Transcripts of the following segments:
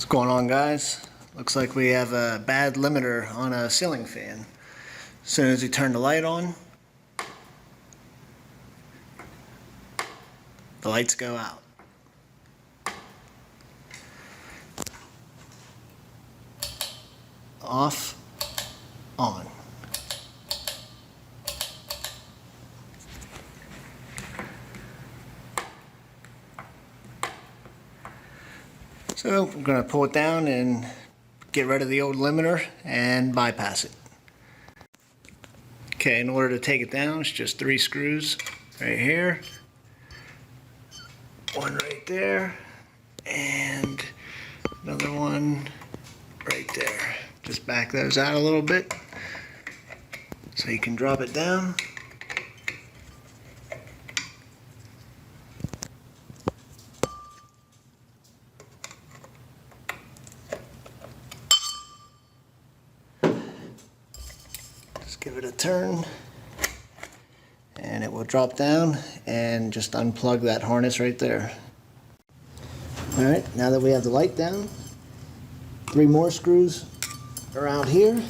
Going on, guys? Looks like we have a bad limiter on a ceiling fan. As soon as we turn the light on, the lights go out. Off, on. So I'm going to pull it down and get rid of the old limiter and bypass it. Okay, in order to take it down, it's just 3 screws right here, one right there, and another one right there. Just back those out a little bit so you can drop it down. Just give it a turn and it will drop down, and just unplug that harness right there. Alright, now that we have the light down, 3 more screws around here.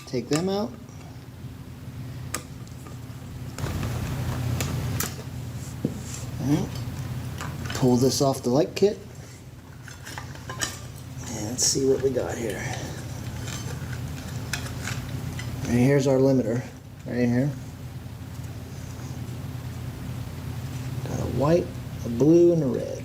Take them out. Alright. Pull this off the light kit. And let's see what we got here. And here's our limiter right here. Got a white, a blue, and a red.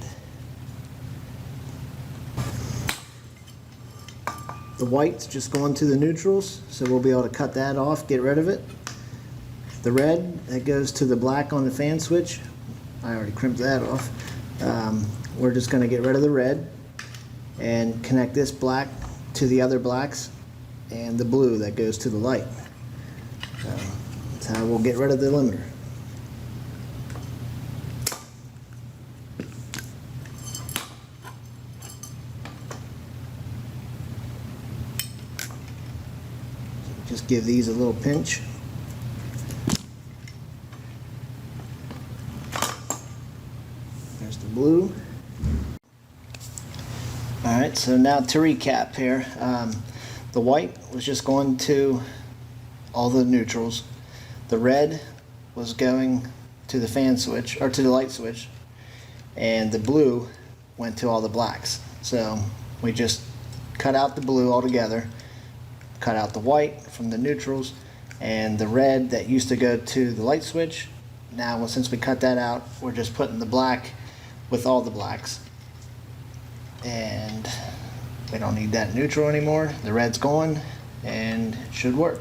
The white's just going to the neutrals, so we'll be able to cut that off, get rid of it. The red, that goes to the black on the fan switch. I already crimped that off. We're just going to get rid of the red and connect this black to the other blacks and the blue that goes to the light. So that's how we'll get rid of the limiter. Just give these a little pinch. There's the blue. Alright, so now to recap here. The white was just going to all the neutrals. The red was going to the fan switch, or to the light switch. And the blue went to all the blacks. So we just cut out the blue altogether. Cut out the white from the neutrals, and the red that used to go to the light switch. Now, since we cut that out, we're just putting the black with all the blacks, and we don't need that neutral anymore. The red's gone, and it should work.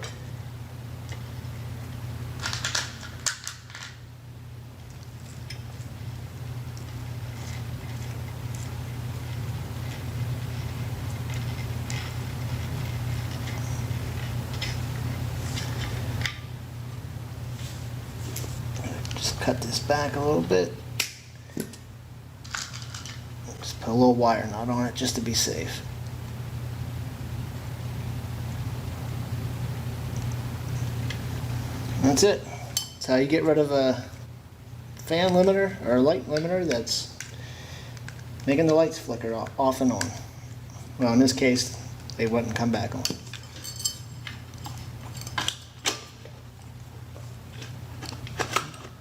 Just cut this back a little bit. Just put a little wire knot on it just to be safe. That's it. That's how you get rid of a fan limiter or a light limiter that's making the lights flicker off and on. Well, in this case, they wouldn't come back on.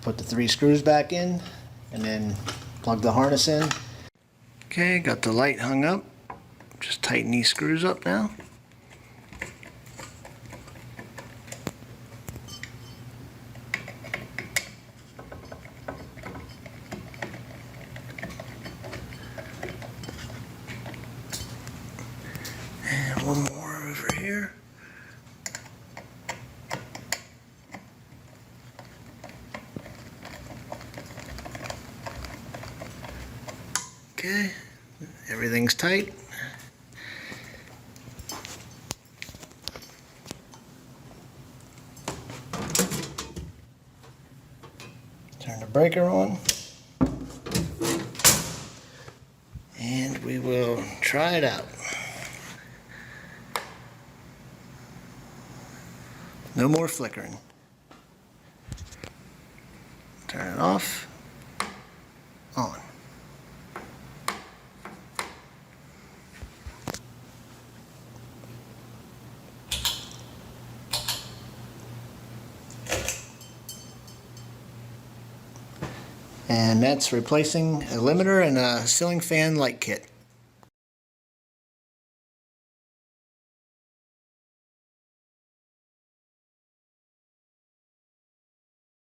Put the 3 screws back in and then plug the harness in. Okay, got the light hung up. Just tighten these screws up now. And one more over here. Okay, everything's tight. Turn the breaker on. And we will try it out. No more flickering. Turn it off. On. And that's replacing a limiter and a ceiling fan light kit.